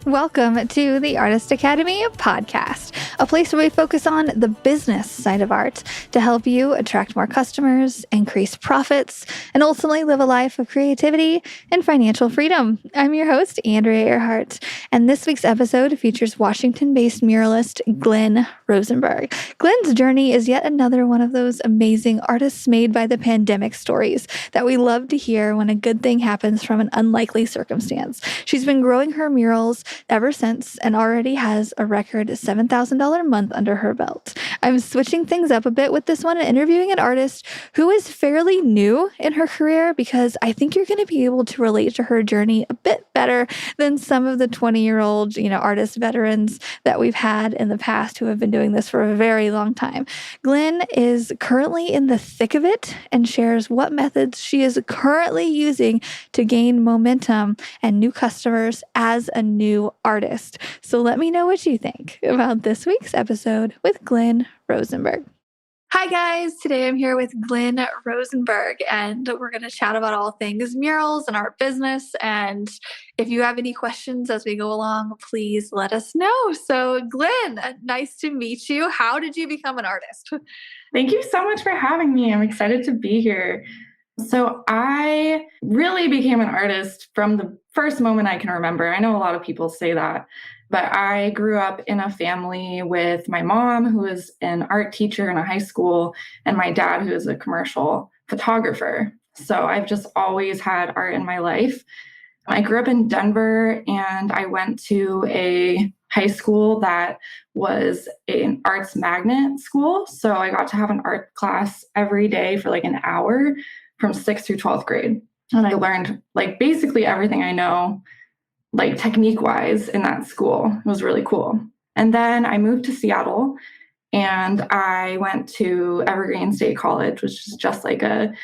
Welcome to the Artist Academy podcast, a place where we focus on the business side of art to help you attract more customers, increase profits, and ultimately live a life of creativity and financial freedom. I'm your host, Andrea Earhart, and this week's episode features Washington-based muralist Glynn Rosenburg. Glynn's journey is yet another one of those amazing artists made by the pandemic stories that we love to hear when a good thing happens from an unlikely circumstance. She's been growing her murals ever since and already has a record $7,000 month under her belt. I'm switching things up a bit with this one and interviewing an artist who is fairly new in her career because I think you're going to be able to relate to her journey a bit better than some of the 20-year-old, artist veterans that we've had in the past who have been doing this for a very long time. Glynn is currently in the thick of it and shares what methods she is currently using to gain momentum and new customers as a new artist. So let me know what you think about this week's episode with Glynn Rosenburg. Hi guys, today I'm here with Glynn Rosenburg and we're going to chat about all things murals and art business. And if you have any questions as we go along, please let us know. So Glynn, nice to meet you. How did you become an artist? Thank you so much for having me. I'm excited to be here. So I really became an artist from the first moment I can remember. I know a lot of people say that, but I grew up in a family with my mom, who was an art teacher in a high school, and my dad, who is a commercial photographer. So I've just always had art in my life. I grew up in Denver, and I went to a high school that was an arts magnet school. So I got to have an art class every day for like an hour from 6th through 12th grade. And I learned basically everything I know, technique wise in that school. It was really cool. And then I moved to Seattle and I went to Evergreen State College, which is just like a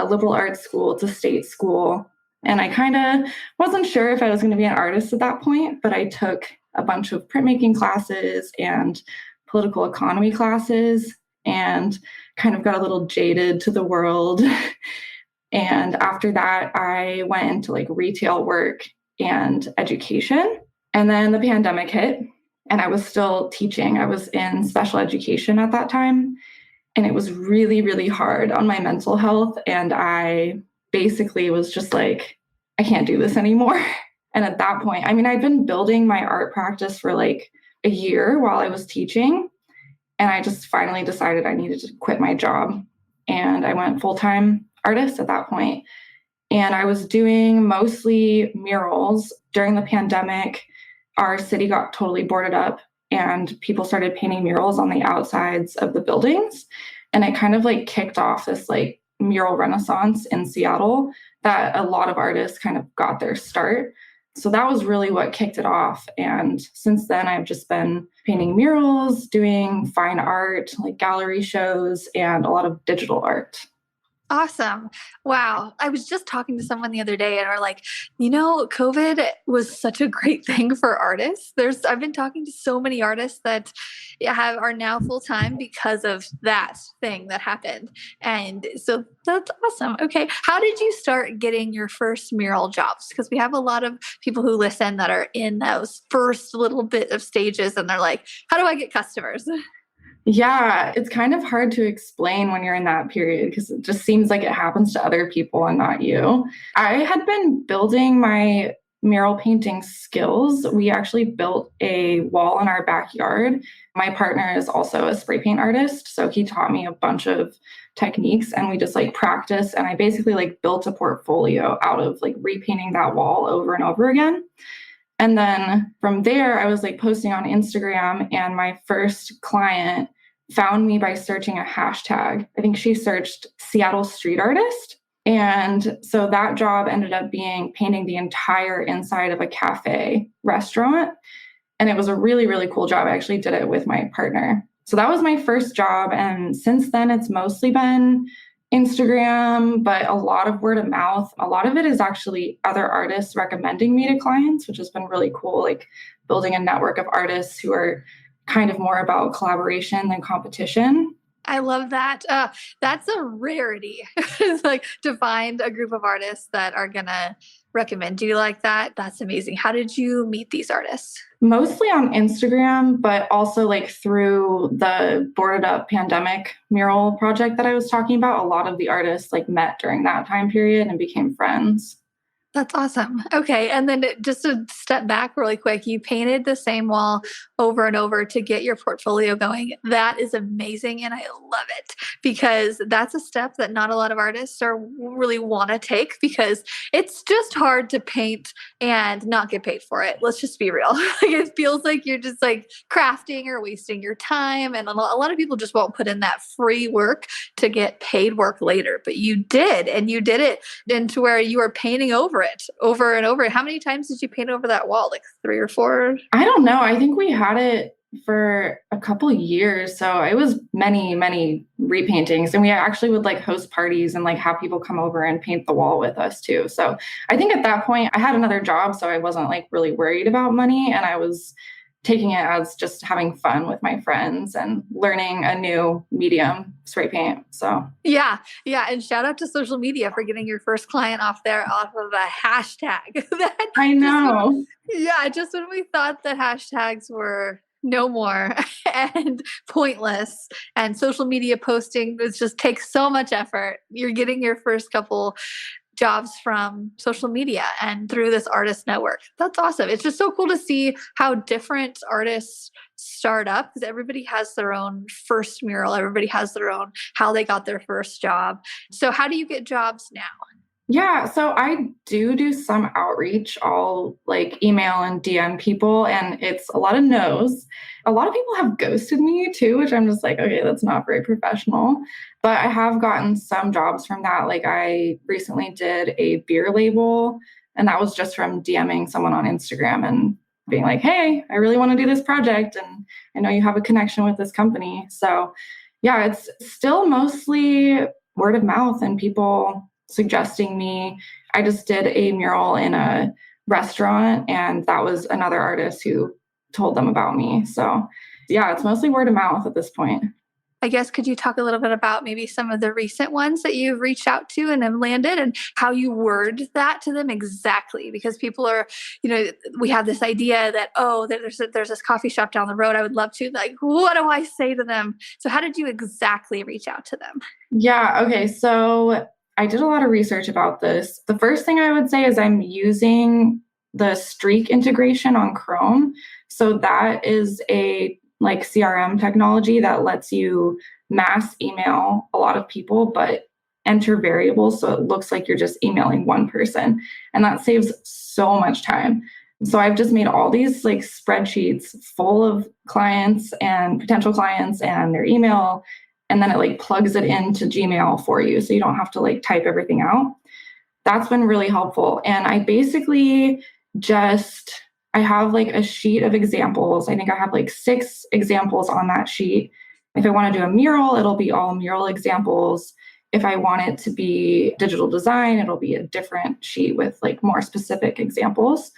liberal arts school. It's a state school. And I kind of wasn't sure if I was going to be an artist at that point, but I took a bunch of printmaking classes and political economy classes and kind of got a little jaded to the world. And after that, I went into retail work and education. And then the pandemic hit and I was still teaching. I was in special education at that time. And it was really, really hard on my mental health. And I basically was just I can't do this anymore. And at that point, I'd been building my art practice for a year while I was teaching. And I just finally decided I needed to quit my job. And I went full-time artist at that point. And I was doing mostly murals. During the pandemic, our city got totally boarded up and people started painting murals on the outsides of the buildings. And it kind of kicked off this mural renaissance in Seattle that a lot of artists kind of got their start. So that was really what kicked it off. And since then, I've just been painting murals, doing fine art, gallery shows, and a lot of digital art. Awesome. Wow. I was just talking to someone the other day and we're like, COVID was such a great thing for artists. I've been talking to so many artists that are now full-time because of that thing that happened. And so that's awesome. Okay. How did you start getting your first mural jobs? Because we have a lot of people who listen that are in those first little bit of stages and they're like, how do I get customers? Yeah, it's kind of hard to explain when you're in that period because it just seems like it happens to other people and not you. I had been building my mural painting skills. We actually built a wall in our backyard. My partner is also a spray paint artist, so he taught me a bunch of techniques and we just practiced. And I basically built a portfolio out of repainting that wall over and over again. And then from there, I was posting on Instagram and my first client found me by searching a hashtag. I think she searched Seattle street artist. And so that job ended up being painting the entire inside of a cafe restaurant. And it was a really, really cool job. I actually did it with my partner. So that was my first job. And since then, it's mostly been Instagram, but a lot of word of mouth. A lot of it is actually other artists recommending me to clients, which has been really cool, building a network of artists who are kind of more about collaboration than competition. I love that. That's a rarity. It's to find a group of artists that are going to recommend you like that. That's amazing. How did you meet these artists? Mostly on Instagram, but also like through the boarded up pandemic mural project that I was talking about. A lot of the artists like met during that time period and became friends. That's awesome. Okay. And then just to step back really quick, you painted the same wall over and over to get your portfolio going. That is amazing. And I love it because that's a step that not a lot of artists are really want to take because it's just hard to paint and not get paid for it. Let's just be real. It feels like you're just like crafting or wasting your time. And a lot of people just won't put in that free work to get paid work later. But you did, and you did it into where you were painting over it over and over. How many times did you paint over that wall? Like 3 or 4? I don't know. I think we had it for a couple of years. So it was many, many repaintings. And we actually would like host parties and like have people come over and paint the wall with us too. So I think at that point I had another job. So I wasn't like really worried about money. And I was taking it as just having fun with my friends and learning a new medium, spray paint. So yeah. And shout out to social media for getting your first client off of a hashtag. I know. Just when we thought that hashtags were no more and pointless and social media posting just takes so much effort. You're getting your first couple jobs from social media and through this artist network. That's awesome. It's just so cool to see how different artists start up because everybody has their own first mural. Everybody has their own how they got their first job. So how do you get jobs now? Yeah, so I do some outreach. I'll like email and DM people, and it's a lot of no's. A lot of people have ghosted me too, which I'm just like, okay, that's not very professional. But I have gotten some jobs from that. Like I recently did a beer label, and that was just from DMing someone on Instagram and being like, hey, I really want to do this project, and I know you have a connection with this company. So yeah, it's still mostly word of mouth and people suggesting me. I just did a mural in a restaurant, and that was another artist who told them about me. So yeah, it's mostly word of mouth at this point. I guess, could you talk a little bit about maybe some of the recent ones that you've reached out to and have landed and how you word that to them exactly? Because people are, we have this idea that, there's this coffee shop down the road. I would love to, like, what do I say to them? So how did you exactly reach out to them? Yeah. Okay. So I did a lot of research about this. The first thing I would say is I'm using the Streak integration on Chrome. So that is a like CRM technology that lets you mass email a lot of people, but enter variables. So it looks like you're just emailing one person. And that saves so much time. So I've just made all these like spreadsheets full of clients and potential clients and their email. And then it like plugs it into Gmail for you. So you don't have to like type everything out. That's been really helpful. And I basically I have like a sheet of examples. I think I have like 6 examples on that sheet. If I want to do a mural, it'll be all mural examples. If I want it to be digital design, it'll be a different sheet with like more specific examples.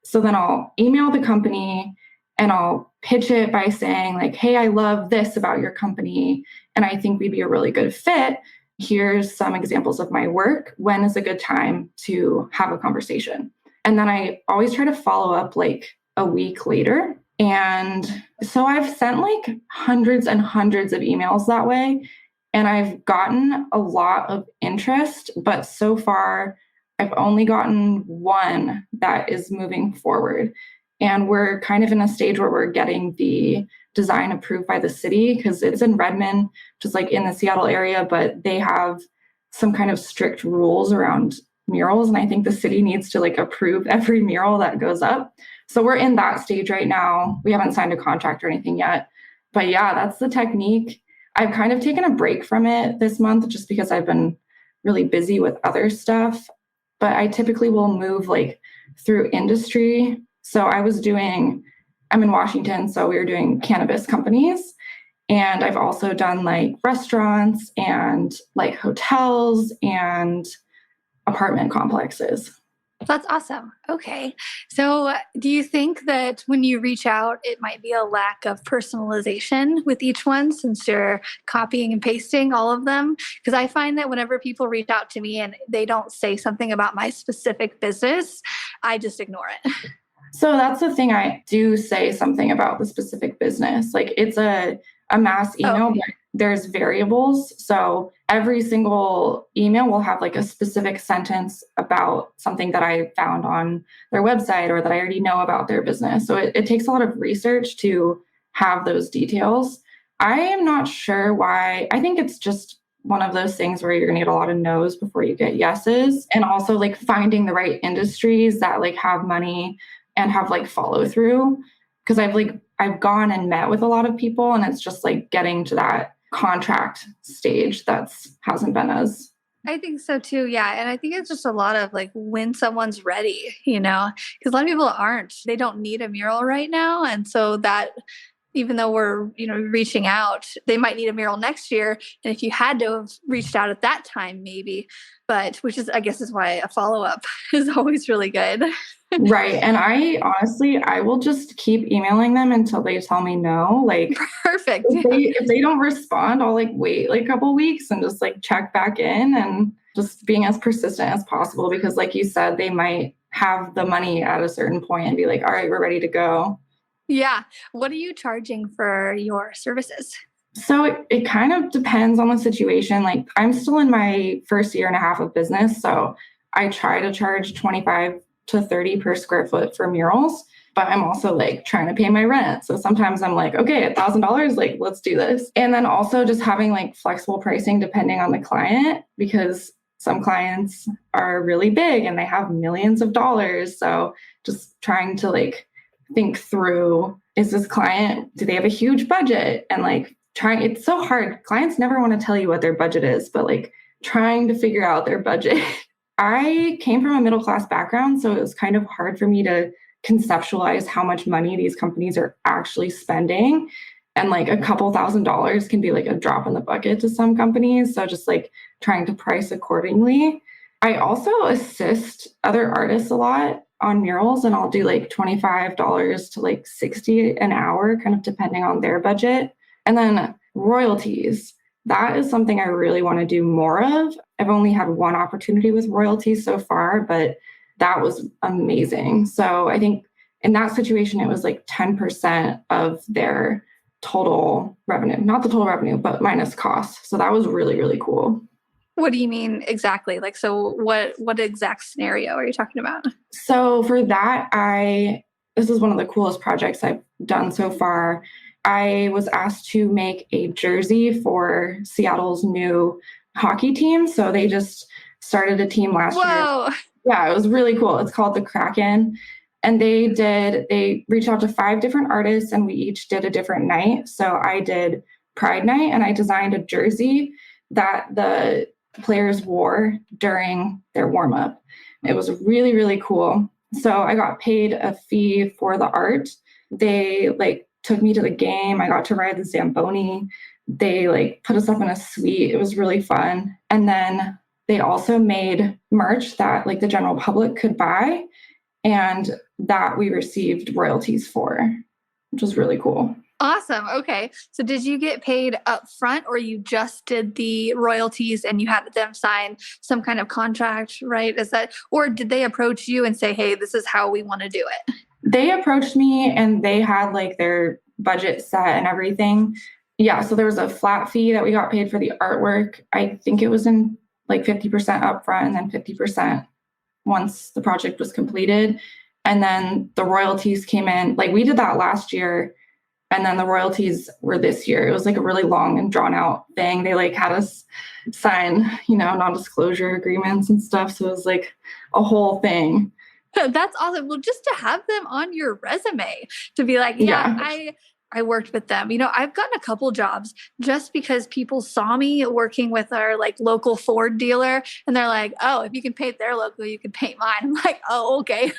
So then I'll email the company and I'll pitch it by saying like, hey, I love this about your company, and I think we'd be a really good fit. Here's some examples of my work. When is a good time to have a conversation? And then I always try to follow up like a week later. And so I've sent like hundreds and hundreds of emails that way. And I've gotten a lot of interest, but so far I've only gotten one that is moving forward. And we're kind of in a stage where we're getting the design approved by the city because it's in Redmond, just like in the Seattle area, but they have some kind of strict rules around murals. And I think the city needs to like approve every mural that goes up. So we're in that stage right now. We haven't signed a contract or anything yet. But yeah, that's the technique. I've kind of taken a break from it this month just because I've been really busy with other stuff. But I typically will move like through industry. So I'm in Washington, so we were doing cannabis companies. And I've also done like restaurants and like hotels and apartment complexes. That's awesome. Okay. So, do you think that when you reach out, it might be a lack of personalization with each one since you're copying and pasting all of them? Because I find that whenever people reach out to me and they don't say something about my specific business, I just ignore it. So that's the thing. I do say something about the specific business. Like it's a mass email, Okay. but there's variables. So every single email will have like a specific sentence about something that I found on their website or that I already know about their business. So it takes a lot of research to have those details. I am not sure why. I think it's just one of those things where you're gonna get a lot of no's before you get yeses. And also like finding the right industries that like have money and have like follow through. Because I've gone and met with a lot of people and it's just like getting to that contract stage that's hasn't been as. I think so too. Yeah. And I think it's just a lot of like when someone's ready, because a lot of people aren't, they don't need a mural right now. And so that even though we're, reaching out, they might need a mural next year. And if you had to have reached out at that time, maybe, but which is, I guess, is why a follow up is always really good. Right. And I honestly, I will just keep emailing them until they tell me no. Like Perfect. if they don't respond, I'll like wait like a couple weeks and just like check back in and just being as persistent as possible because like you said, they might have the money at a certain point and be like, all right, we're ready to go. Yeah. What are you charging for your services? So it kind of depends on the situation. Like I'm still in my first year and a half of business. So I try to charge 25 to 30 per square foot for murals, but I'm also like trying to pay my rent. So sometimes I'm like, okay, $1,000, like let's do this. And then also just having like flexible pricing depending on the client, because some clients are really big and they have millions of dollars. So just trying to like think through, is this client, do they have a huge budget? And like it's so hard. Clients never want to tell you what their budget is, but like trying to figure out their budget. I came from a middle class background, so it was kind of hard for me to conceptualize how much money these companies are actually spending. And like a couple $1,000s can be like a drop in the bucket to some companies. So just like trying to price accordingly. I also assist other artists a lot on murals, and I'll do like $25 to like 60 an hour, kind of depending on their budget. And then royalties. That is something I really want to do more of. I've only had one opportunity with royalties so far, but that was amazing. So I think in that situation, it was like 10% of their total revenue, not the total revenue, but minus costs. So that was really, really cool. What do you mean exactly? Like, so what exact scenario are you talking about? So for that, this is one of the coolest projects I've done so far. I was asked to make a jersey for Seattle's new hockey team. So they just started a team last Whoa. year. Yeah, it was really cool. It's called the Kraken. And they reached out to 5 different artists and we each did a different night. So I did Pride Night and I designed a jersey that the players wore during their warm-up. It was really, really cool. So I got paid a fee for the art. They like took me to the game. I got to ride the Zamboni. They like put us up in a suite. It was really fun. And then they also made merch that like the general public could buy and that we received royalties for, which was really cool. Awesome. Okay. So did you get paid up front or you just did the royalties and you had them sign some kind of contract, right? Or did they approach you and say, hey, this is how we want to do it? They approached me and they had like their budget set and everything. Yeah. So there was a flat fee that we got paid for the artwork. I think it was in like 50% upfront and then 50% once the project was completed. And then the royalties came in. Like we did that last year. And then the royalties were this year. It was like a really long and drawn out thing. They like had us sign, non-disclosure agreements and stuff. So it was like a whole thing. That's awesome. Well, just to have them on your resume to be like, yeah. I worked with them. I've gotten a couple jobs just because people saw me working with our like local Ford dealer and they're like, oh, if you can paint their logo, you can paint mine. I'm like, oh, okay.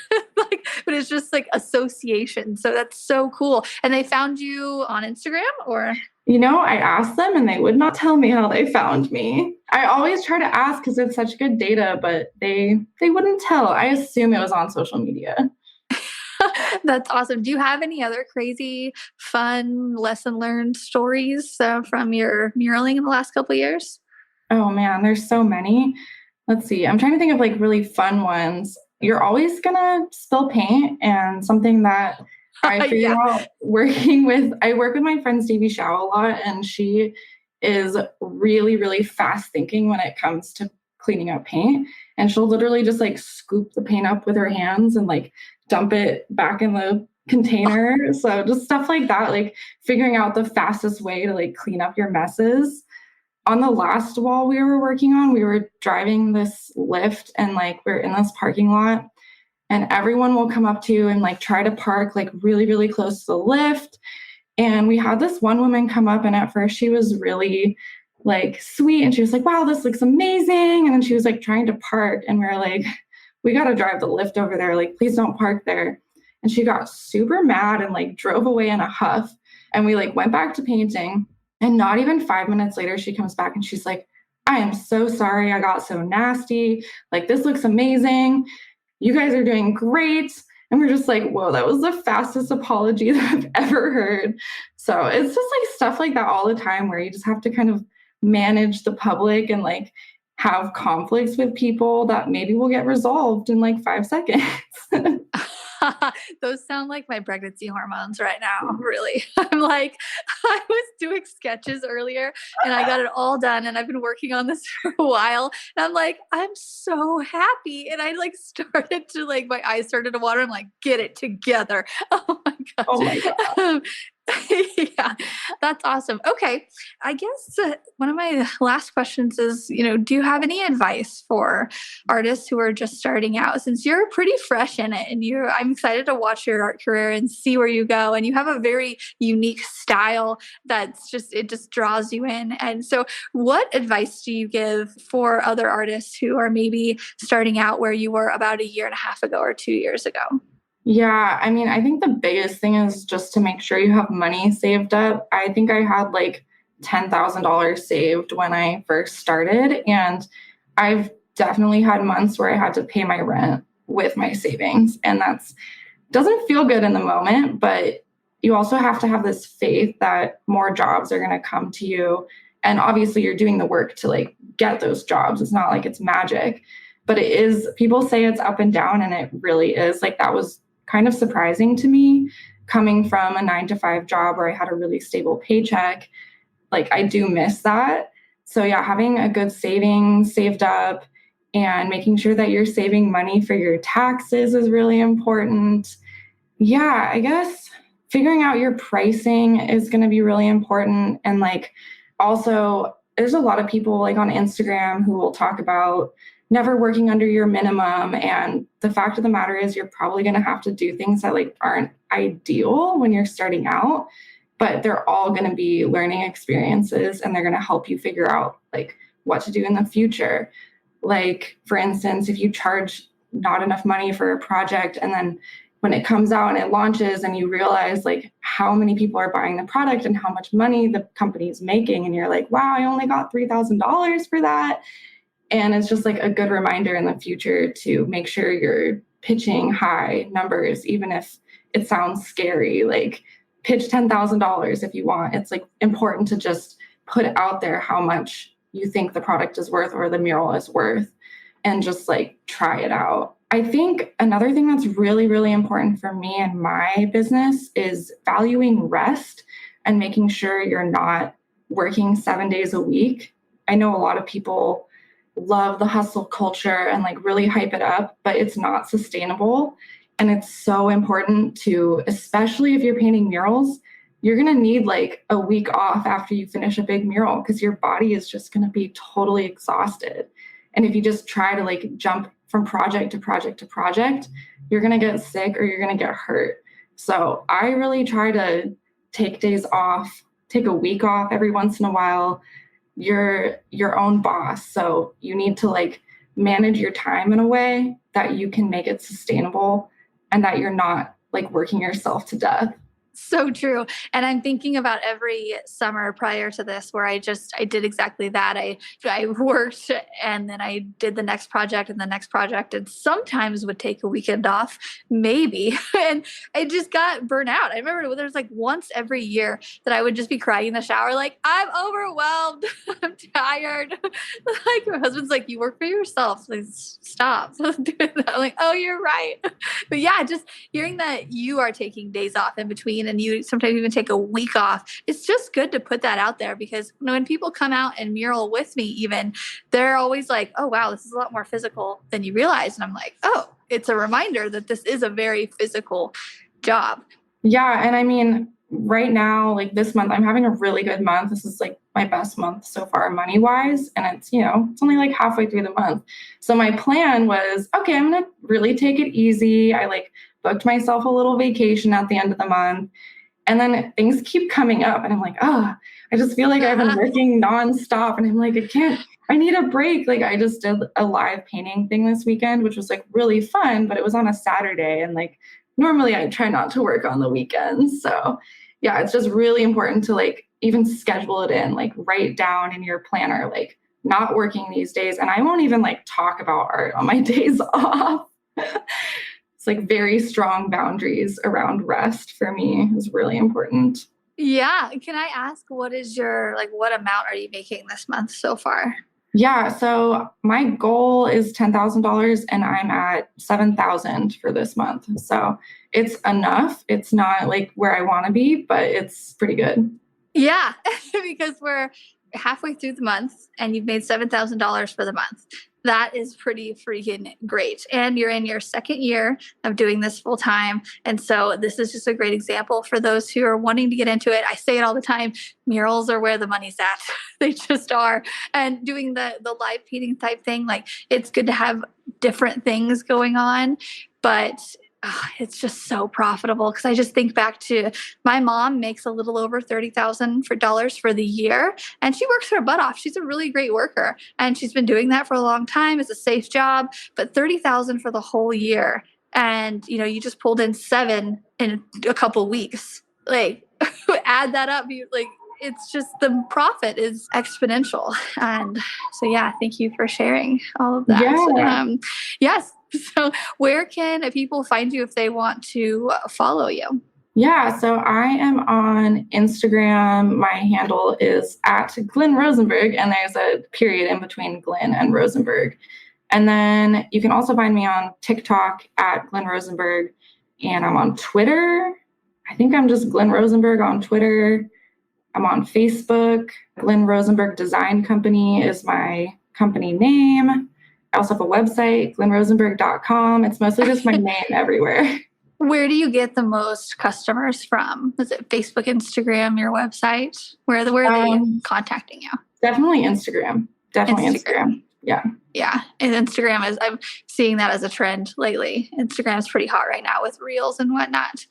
But it's just like association. So that's so cool. And they found you on Instagram or? I asked them and they would not tell me how they found me. I always try to ask because it's such good data, but they wouldn't tell. I assume it was on social media. That's awesome. Do you have any other crazy, fun, lesson learned stories from your muraling in the last couple of years? Oh man, there's so many. Let's see. I'm trying to think of like really fun ones. You're always gonna spill paint, and something that I figured Yeah. out I work with my friend Stevie Shaw a lot, and she is really, really fast thinking when it comes to cleaning up paint. And she'll literally just like scoop the paint up with her hands and like dump it back in the container. So just stuff like that, like figuring out the fastest way to like clean up your messes. On the last wall we were working on, we were driving this lift and like we're in this parking lot and everyone will come up to you and like try to park like really, really close to the lift. And we had this one woman come up and at first she was really like sweet and she was like, wow, this looks amazing. And then she was like trying to park and we are like, we got to drive the lift over there. Like, please don't park there. And she got super mad and like drove away in a huff. And we like went back to painting. And not even 5 minutes later, she comes back and she's like, I am so sorry. I got so nasty. Like, this looks amazing. You guys are doing great. And we're just like, whoa, that was the fastest apology that I've ever heard. So it's just like stuff like that all the time where you just have to kind of manage the public and like have conflicts with people that maybe will get resolved in like 5 seconds. Those sound like my pregnancy hormones right now, really. I'm like, I was doing sketches earlier and I got it all done and I've been working on this for a while. And I'm like, I'm so happy. And I like started to like, my eyes started to water. I'm like, get it together. Oh my gosh. Oh my God. Yeah, that's awesome. Okay. I guess one of my last questions is, do you have any advice for artists who are just starting out since you're pretty fresh in it and I'm excited to watch your art career and see where you go. And you have a very unique style it just draws you in. And so what advice do you give for other artists who are maybe starting out where you were about a year and a half ago or 2 years ago? Yeah, I mean, I think the biggest thing is just to make sure you have money saved up. I think I had like $10,000 saved when I first started, and I've definitely had months where I had to pay my rent with my savings, and that's doesn't feel good in the moment, but you also have to have this faith that more jobs are going to come to you. And obviously you're doing the work to like get those jobs. It's not like it's magic, but it is, people say it's up and down, and it really is. Like that was kind of surprising to me coming from a 9 to 5 job where I had a really stable paycheck. Like I do miss that. So yeah, having a good savings saved up and making sure that you're saving money for your taxes is really important. Yeah, I guess figuring out your pricing is going to be really important. And like also there's a lot of people like on Instagram who will talk about never working under your minimum. And the fact of the matter is you're probably going to have to do things that like aren't ideal when you're starting out, but they're all going to be learning experiences and they're going to help you figure out like what to do in the future. Like for instance, if you charge not enough money for a project and then when it comes out and it launches and you realize like how many people are buying the product and how much money the company is making and you're like, wow, I only got $3,000 for that. And it's just like a good reminder in the future to make sure you're pitching high numbers, even if it sounds scary. Like pitch $10,000 if you want. It's like important to just put out there how much you think the product is worth or the mural is worth and just like try it out. I think another thing that's really, really important for me and my business is valuing rest and making sure you're not working 7 days a week. I know a lot of people love the hustle culture and like really hype it up, but it's not sustainable. And it's so important to, especially if you're painting murals, you're going to need like a week off after you finish a big mural because your body is just going to be totally exhausted. And if you just try to like jump from project to project to project, you're going to get sick or you're going to get hurt. So I really try to take days off, take a week off every once in a while. You're your own boss. So you need to like manage your time in a way that you can make it sustainable and that you're not like working yourself to death. So true. And I'm thinking about every summer prior to this where I did exactly that. I worked and then I did the next project and the next project, and sometimes would take a weekend off, maybe. And I just got burnt out. I remember there's like once every year that I would just be crying in the shower, like, I'm overwhelmed. I'm tired. Like my husband's like, you work for yourself. Like, stop doing that. I'm like, oh, you're right. But yeah, just hearing that you are taking days off in between and you sometimes even take a week off, it's just good to put that out there, because when people come out and mural with me, even, they're always like, oh, wow, this is a lot more physical than you realize. And I'm like, oh, it's a reminder that this is a very physical job. Yeah. And I mean, right now, like this month, I'm having a really good month. This is like my best month so far, money wise. And it's, it's only like halfway through the month. So my plan was, okay, I'm going to really take it easy. I like booked myself a little vacation at the end of the month. And then things keep coming up and I'm like, I just feel like I've been working nonstop. And I'm like, I need a break. Like I just did a live painting thing this weekend, which was like really fun, but it was on a Saturday. And like, normally I try not to work on the weekends. So yeah, it's just really important to like even schedule it in, like write down in your planner, like not working these days. And I won't even like talk about art on my days off. It's like very strong boundaries around rest for me is really important. Yeah. Can I ask, what amount are you making this month so far? Yeah. So my goal is $10,000 and I'm at 7,000 for this month. So it's enough. It's not like where I want to be, but it's pretty good. Yeah. Because we're halfway through the month and you've made $7,000 for the month. That is pretty freaking great. And you're in your second year of doing this full time. And so this is just a great example for those who are wanting to get into it. I say it all the time, murals are where the money's at. They just are. And doing the live painting type thing, like it's good to have different things going on, but it's just so profitable. Because I just think back to my mom makes a little over $30,000 for the year, and she works her butt off. She's a really great worker, and she's been doing that for a long time. It's a safe job, but $30,000 for the whole year, and you just pulled in 7 in a couple weeks. Like add that up, it's just the profit is exponential. And so, yeah, thank you for sharing all of that. Yeah. Yes. So where can people find you if they want to follow you? Yeah, so I am on Instagram. My handle is at Glynn Rosenburg, and there's a period in between Glynn and Rosenberg. And then you can also find me on TikTok at Glynn Rosenburg, and I'm on Twitter. I think I'm just Glynn Rosenburg on Twitter. I'm on Facebook. Glynn Rosenburg Design Company is my company name. I also have a website, glynrosenburg.com. It's mostly just my name everywhere. Where do you get the most customers from? Is it Facebook, Instagram, your website? Where are they contacting you? Definitely Instagram. Instagram. Yeah. Yeah. And I'm seeing that as a trend lately. Instagram is pretty hot right now with reels and whatnot.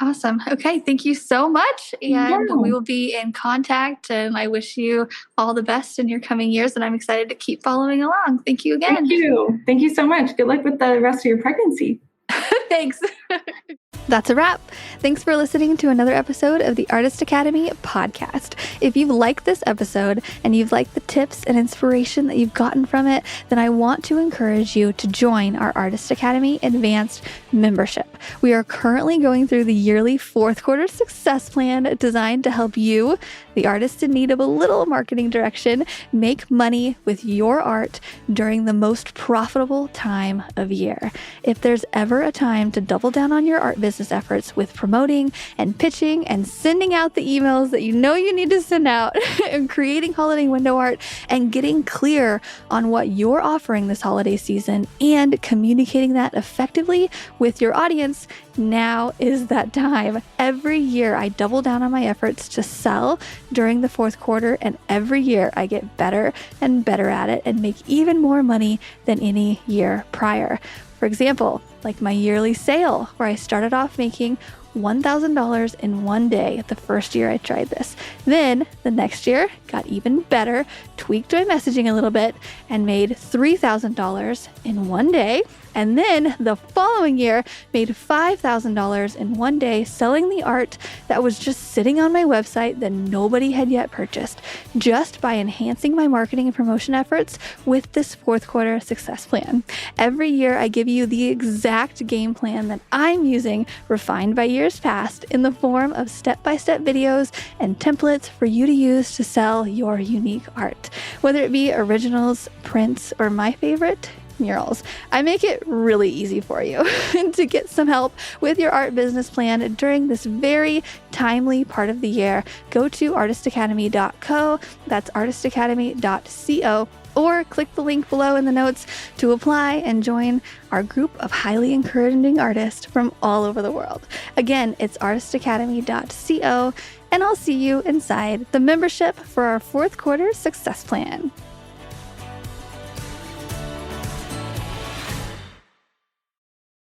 Awesome. Okay. Thank you so much. And we will be in contact, and I wish you all the best in your coming years. And I'm excited to keep following along. Thank you again. Thank you. Thank you so much. Good luck with the rest of your pregnancy. Thanks. That's a wrap. Thanks for listening to another episode of the Artist Academy podcast. If you've liked this episode and you've liked the tips and inspiration that you've gotten from it, then I want to encourage you to join our Artist Academy Advanced membership. We are currently going through the yearly 4th quarter success plan designed to help you, the artist in need of a little marketing direction, make money with your art during the most profitable time of year. If there's ever a time to double down on your art business efforts with promoting and pitching and sending out the emails that you need to send out and creating holiday window art and getting clear on what you're offering this holiday season and communicating that effectively with your audience, now is that time. Every year I double down on my efforts to sell during the 4th quarter, and every year I get better and better at it and make even more money than any year prior. For example, like my yearly sale, where I started off making $1,000 in one day the first year I tried this. Then the next year got even better, tweaked my messaging a little bit, and made $3,000 in one day. And then the following year made $5,000 in one day selling the art that was just sitting on my website that nobody had yet purchased, just by enhancing my marketing and promotion efforts with this fourth quarter success plan. Every year I give you the exact game plan that I'm using, refined by years past, in the form of step-by-step videos and templates for you to use to sell your unique art. Whether it be originals, prints, or my favorite, murals. I make it really easy for you. And to get some help with your art business plan during this very timely part of the year, go to artistacademy.co. That's artistacademy.co. Or click the link below in the notes to apply and join our group of highly encouraging artists from all over the world. Again, it's artistacademy.co, and I'll see you inside the membership for our fourth quarter success plan.